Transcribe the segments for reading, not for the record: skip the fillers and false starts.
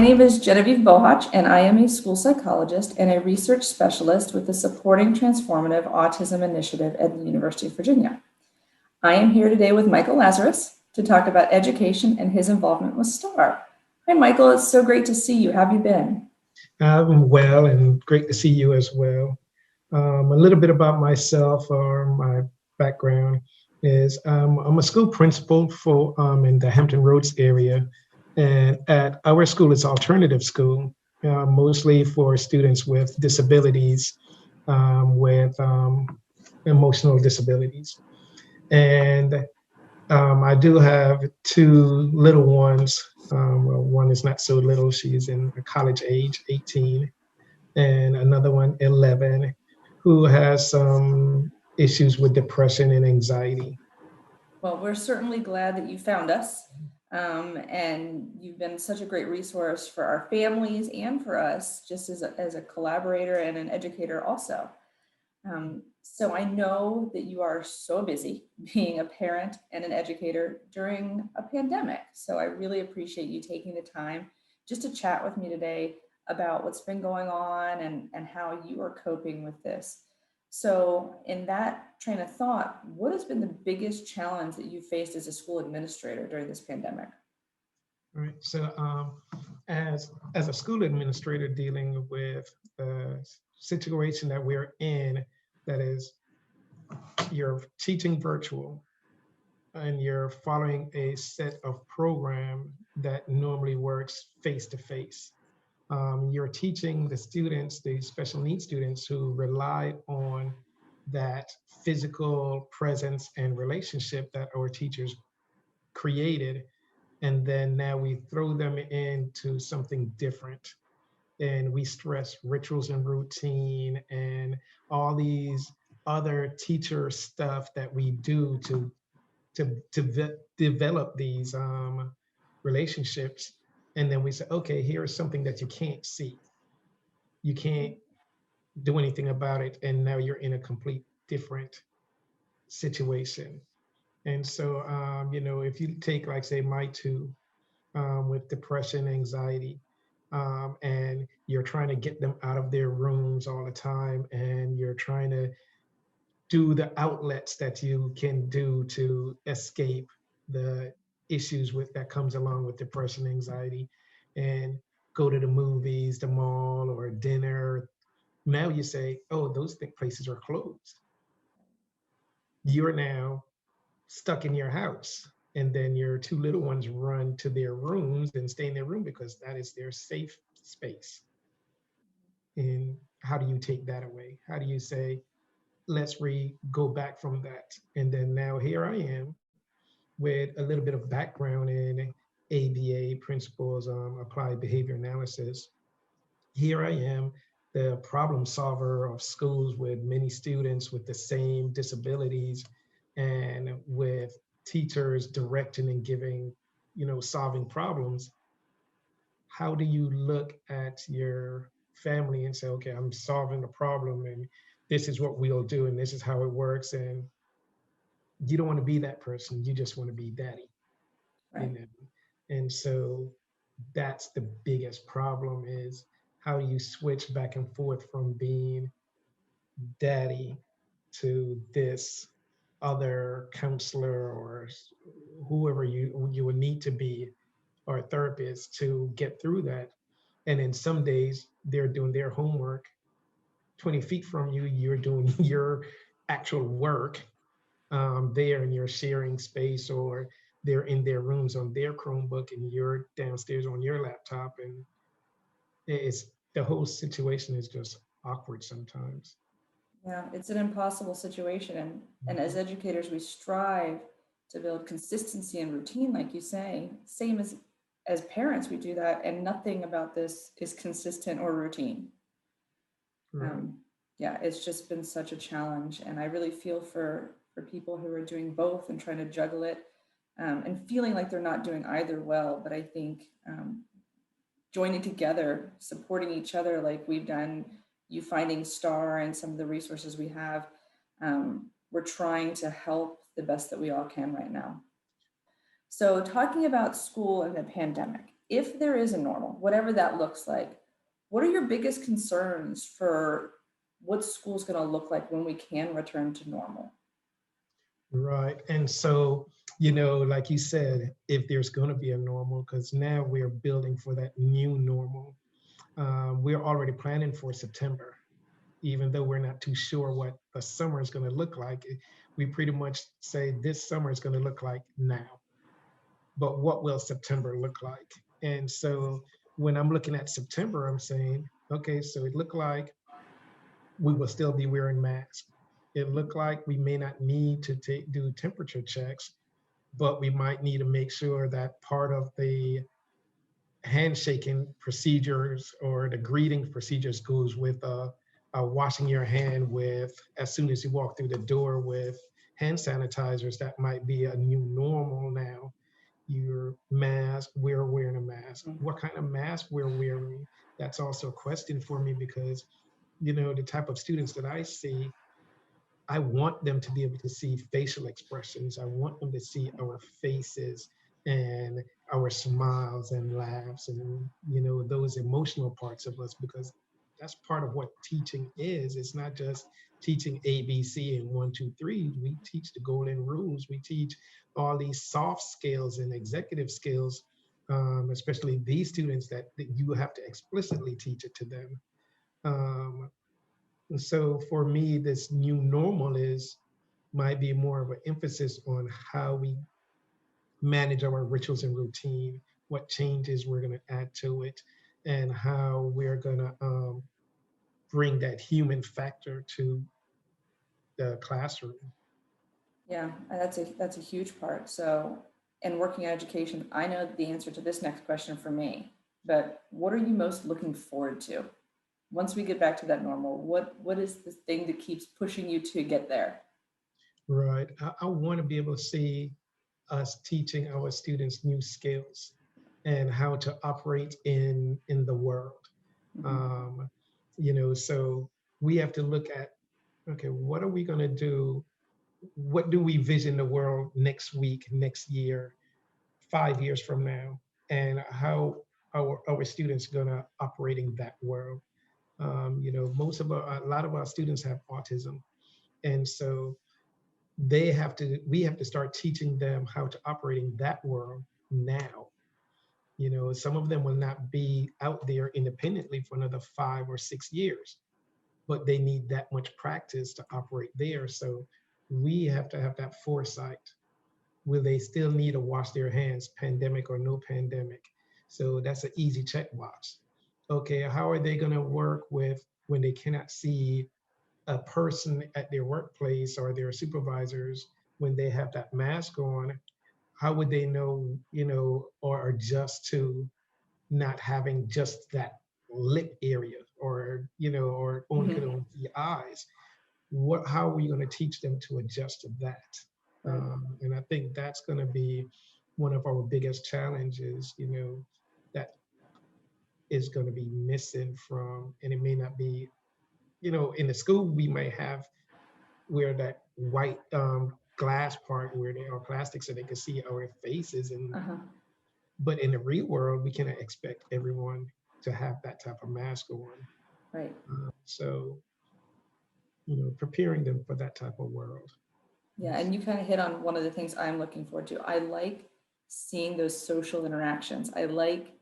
name is Genevieve Bohach, and I am a school psychologist and a research specialist with the Supporting Transformative Autism Initiative at the University of Virginia. I am here today with Michael Lazarus to talk about education and his involvement with STAR. Hi, Michael. It's so great to see you. How have you been? I'm well, and great to see you as well. A little bit about myself or my background is I'm a school principal for in the Hampton Roads area, and at our school it's alternative school, mostly for students with disabilities, with emotional disabilities, and I do have two little ones. Well, one is not so little; she's in college age, 18, and another one, 11, who has some issues with depression and anxiety. Well, we're certainly glad that you found us. And you've been such a great resource for our families and for us, just as a collaborator and an educator also. So I know that you are so busy being a parent and an educator during a pandemic. So I really appreciate you taking the time just to chat with me today about what's been going on and how you are coping with this. So in that train of thought, what has been the biggest challenge that you faced as a school administrator during this pandemic? All right. So as a school administrator dealing with the situation that we're in, that is, you're teaching virtual and you're following a set of program that normally works face to face. You're teaching the students, the special needs students who rely on that physical presence and relationship that our teachers created. And then now we throw them into something different. And we stress rituals and routine and all these other teacher stuff that we do to develop these relationships. And then we say, okay, here's something that you can't see. You can't do anything about it. And now you're in a complete different situation. And so, if you take, like, say, my two with depression, anxiety, and you're trying to get them out of their rooms all the time, and you're trying to do the outlets that you can do to escape the issues with that comes along with depression, anxiety, and go to the movies, the mall, or dinner. Now you say, oh, those places are closed. You're now stuck in your house. And then your two little ones run to their rooms and stay in their room because that is their safe space. And how do you take that away? How do you say, let's go back from that? And then now here I am with a little bit of background in ABA principles, applied behavior analysis. Here I am, the problem solver of schools with many students with the same disabilities and with teachers directing and giving, solving problems. How do you look at your family and say, okay, I'm solving a problem and this is what we'll do and this is how it works? And you don't want to be that person. You just want to be daddy, Right. And so that's the biggest problem is how do you switch back and forth from being daddy to this other counselor or whoever you would need to be, or a therapist, to get through that. And then some days they're doing their homework 20 feet from you, you're doing your actual work there, and you're sharing space, or they're in their rooms on their Chromebook and you're downstairs on your laptop. And it's the whole situation is just awkward sometimes. Yeah, it's an impossible situation. And as educators, we strive to build consistency and routine, like you say. Same as parents, we do that, and nothing about this is consistent or routine. Right. Yeah, it's just been such a challenge, and I really feel for people who are doing both and trying to juggle it, and feeling like they're not doing either well. But I think joining together, supporting each other like we've done, you finding STAR and some of the resources we have, we're trying to help the best that we all can right now. So talking about school and the pandemic, if there is a normal, whatever that looks like, what are your biggest concerns for what school's going to look like when we can return to normal? Right. And so, like you said, if there's going to be a normal, because now we're building for that new normal, we're already planning for September, even though we're not too sure what the summer is going to look like. We pretty much say this summer is going to look like now, but what will September look like? And so when I'm looking at September, I'm saying, okay, so it looked like we will still be wearing masks. It looked like we may not need to do temperature checks, but we might need to make sure that part of the handshaking procedures or the greeting procedures goes with washing your hand with, as soon as you walk through the door, with hand sanitizers. That might be a new normal now. Your mask, we're wearing a mask. What kind of mask we're wearing, that's also a question for me, because the type of students that I see, I want them to be able to see facial expressions. I want them to see our faces and our smiles and laughs and, those emotional parts of us, because that's part of what teaching is. It's not just teaching ABC and 1, 2, 3. We teach the golden rules. We teach all these soft skills and executive skills, especially these students that you have to explicitly teach it to them. Um, and so for me, this new normal might be more of an emphasis on how we manage our rituals and routine, what changes we're going to add to it, and how we're going to bring that human factor to the classroom. Yeah, that's a huge part. So, in working in education, I know the answer to this next question for me. But what are you most looking forward to once we get back to that normal? What is the thing that keeps pushing you to get there? Right. I want to be able to see us teaching our students new skills and how to operate in the world. Mhm. Um, so we have to look at, okay, what are we going to do? What do we vision the world next week, next year, 5 years from now, and how our students going to operate in that world? A lot of our students have autism, and so we have to start teaching them how to operate in that world now. Some of them will not be out there independently for another 5 or 6 years, but they need that much practice to operate there. So we have to have that foresight. Will they still need to wash their hands, pandemic or no pandemic? So that's an easy checkbox. Okay, how are they going to work with when they cannot see a person at their workplace or their supervisors when they have that mask on? How would they know, or adjust to not having just that lip area, or only could Mhm. only see eyes? How are we going to teach them to adjust to that? Right. And I think that's going to be one of our biggest challenges, that is going to be missing from, and it may not be, in the school we may have where that white glass part where they are plastic so they can see our faces, Uh-huh. but in the real world we cannot expect everyone to have that type of mask on. Right. So preparing them for that type of world. Yeah, and you kind of hit on one of the things I'm looking forward to. I like seeing those social interactions. I like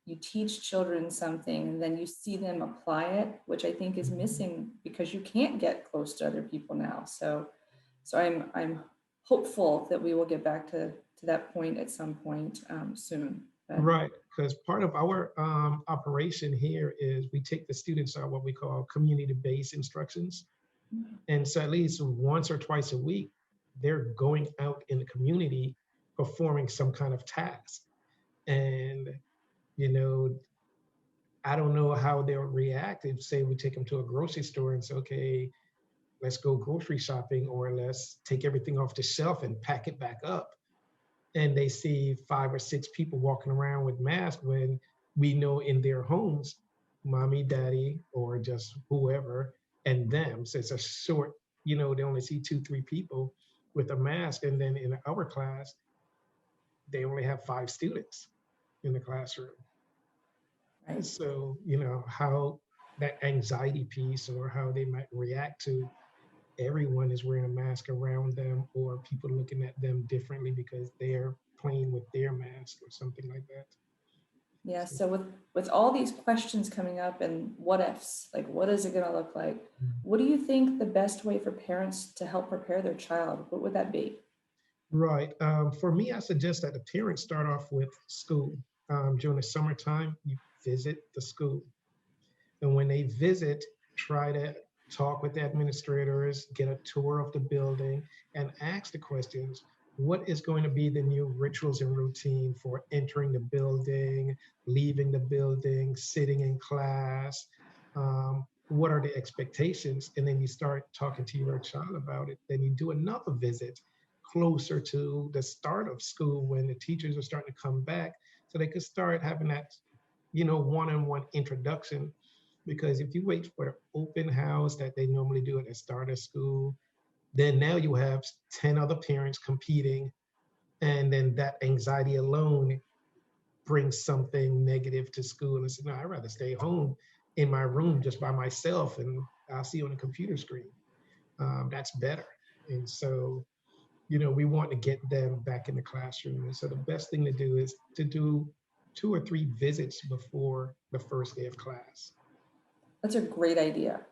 you teach children something and then you see them apply it, which I think is missing because you can't get close to other people now. So I'm hopeful that we will get back to that point at some point soon. But Right, because part of our operation here is we take the students on what we call community-based instructions. And so at least once or twice a week, they're going out in the community performing some kind of task. And, you know, I don't know how they'll react if, say, we take them to a grocery store and say, okay, let's go grocery shopping, or let's take everything off the shelf and pack it back up. And they see 5 or 6 people walking around with masks when we know in their homes, mommy, daddy, or just whoever, and them. So it's a short, they only see 2, 3 people with a mask. And then in our class, they only have 5 students. in the classroom. Right. So, how that anxiety piece or how they might react to everyone is wearing a mask around them or people looking at them differently because they're playing with their mask or something like that. Yeah. So, So with all these questions coming up and what ifs, like what is it going to look like? What do you think the best way for parents to help prepare their child? What would that be? right. For me, I suggest that the parents start off with school. During the summertime, you visit the school. And when they visit, try to talk with the administrators, get a tour of the building, and ask the questions. What is going to be the new rituals and routine for entering the building, leaving the building, sitting in class? What are the expectations? And then you start talking to your child about it. Then you do another visit closer to the start of school when the teachers are starting to come back so they could start having that, one-on-one introduction, because if you wait for the open house that they normally do at the start of school, then now you have 10 other parents competing. And then that anxiety alone brings something negative to school. And say, no, I'd rather stay home in my room just by myself and I'll see you on the computer screen. That's better. And so, we want to get them back in the classroom. And so the best thing to do is to do 2 or 3 visits before the first day of class. That's a great idea.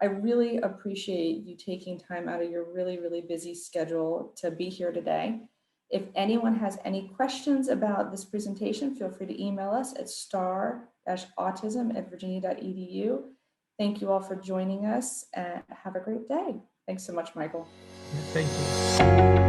I really appreciate you taking time out of your really, really busy schedule to be here today. If anyone has any questions about this presentation, feel free to email us at star-autism@virginia.edu. Thank you all for joining us and have a great day. Thanks so much, Michael. Thank you.